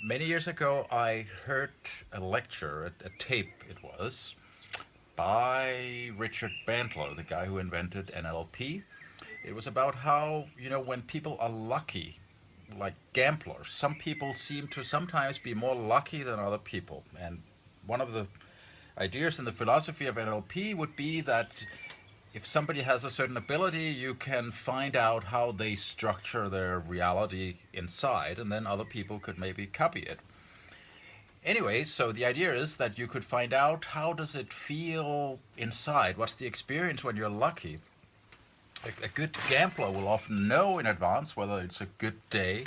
Many years ago, I heard a lecture, a tape it was, by Richard Bandler, the guy who invented NLP. It was about how, when people are lucky, like gamblers, some people seem to sometimes be more lucky than other people. And one of the ideas in the philosophy of NLP would be that if somebody has a certain ability, you can find out how they structure their reality inside, and then other people could maybe copy it. Anyway, so the idea is that you could find out how does it feel inside? What's the experience when you're lucky? A good gambler will often know in advance whether it's a good day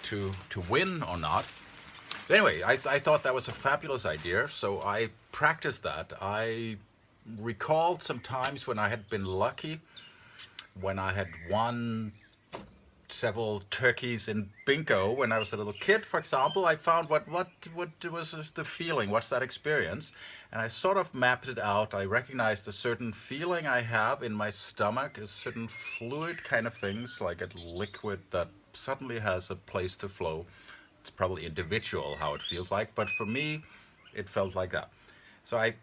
to win or not. But anyway, I thought that was a fabulous idea, so I practiced that. I recalled some times when I had been lucky, when I had won several turkeys in bingo when I was a little kid, for example. I found what was the feeling, what's that experience, and I sort of mapped it out. I recognized a certain feeling I have in my stomach, a certain fluid kind of things, like a liquid that suddenly has a place to flow. It's probably individual how it feels like, but for me, it felt like that. So I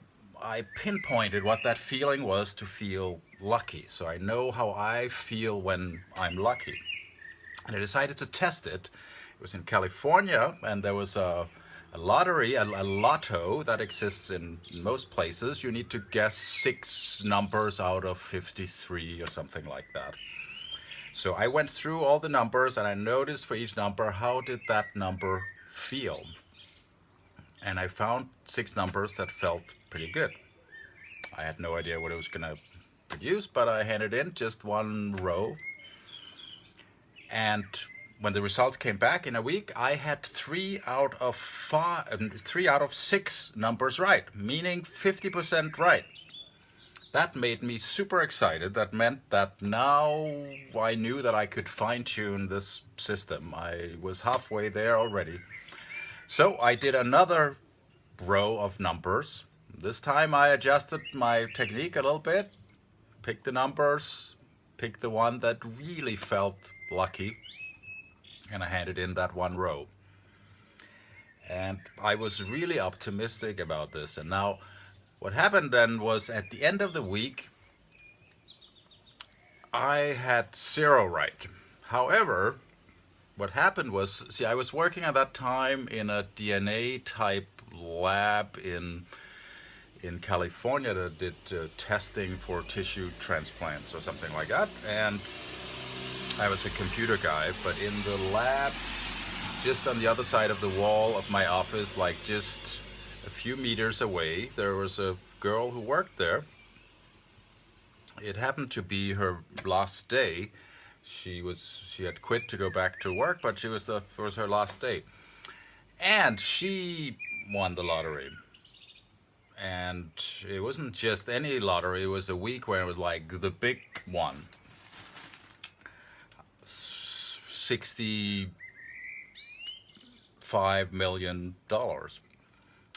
pinpointed what that feeling was to feel lucky. So I know how I feel when I'm lucky. And I decided to test it. It was in California, and there was a lottery, a lotto that exists in most places. You need to guess six numbers out of 53 or something like that. So I went through all the numbers and I noticed for each number how did that number feel. And I found six numbers that felt pretty good. I had no idea what it was going to produce, but I handed in just one row. And when the results came back in a week, I had 3 out of 6 numbers right, meaning 50% right. That made me super excited. That meant that now I knew that I could fine tune this system. I was halfway there already. So I did another row of numbers. This time I adjusted my technique a little bit, picked the numbers, picked the one that really felt lucky, and I handed in that one row. And I was really optimistic about this. And now, what happened then was at the end of the week, I had zero right. However, what happened was, see, I was working at that time in a DNA type lab in California that did testing for tissue transplants or something like that. And I was a computer guy, but in the lab, just on the other side of the wall of my office, like just a few meters away, there was a girl who worked there. It happened to be her last day. She had quit to go back to work, but it was her last day, and she won the lottery. And it wasn't just any lottery; it was a week where it was like the big one, $65 million.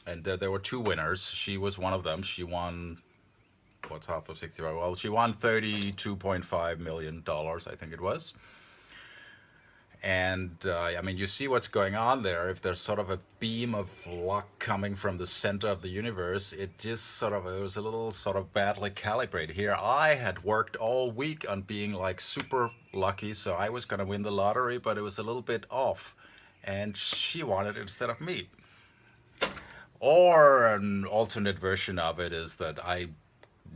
And there were two winners. She was one of them. She won, what's half of 65? Well, she won $32.5 million, I think it was. And I mean, you see what's going on there. If there's sort of a beam of luck coming from the center of the universe, it was a little sort of badly calibrated. Here, I had worked all week on being like super lucky, so I was going to win the lottery, but it was a little bit off. And she won it instead of me. Or an alternate version of it is that I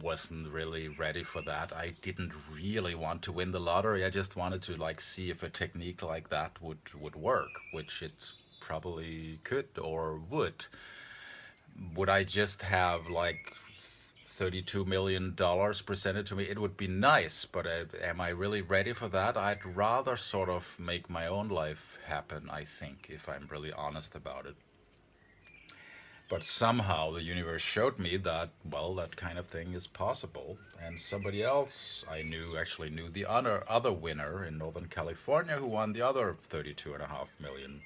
wasn't really ready for that. I didn't really want to win the lottery. I just wanted to like see if a technique like that would work, which it probably could or would. Would I just have like $32 million presented to me? It would be nice, but am I really ready for that? I'd rather sort of make my own life happen, I think, if I'm really honest about it. But somehow the universe showed me that, well, that kind of thing is possible. And somebody else I knew actually knew the other winner in Northern California who won the other $32.5 million.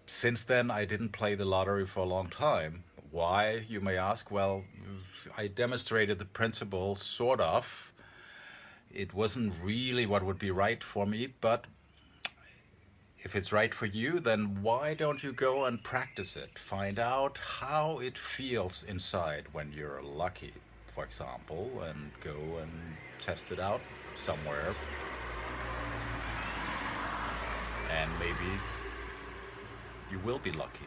Since then, I didn't play the lottery for a long time. Why, you may ask? Well, I demonstrated the principle, sort of. It wasn't really what would be right for me, but if it's right for you, then why don't you go and practice it? Find out how it feels inside when you're lucky, for example, and go and test it out somewhere, and maybe you will be lucky.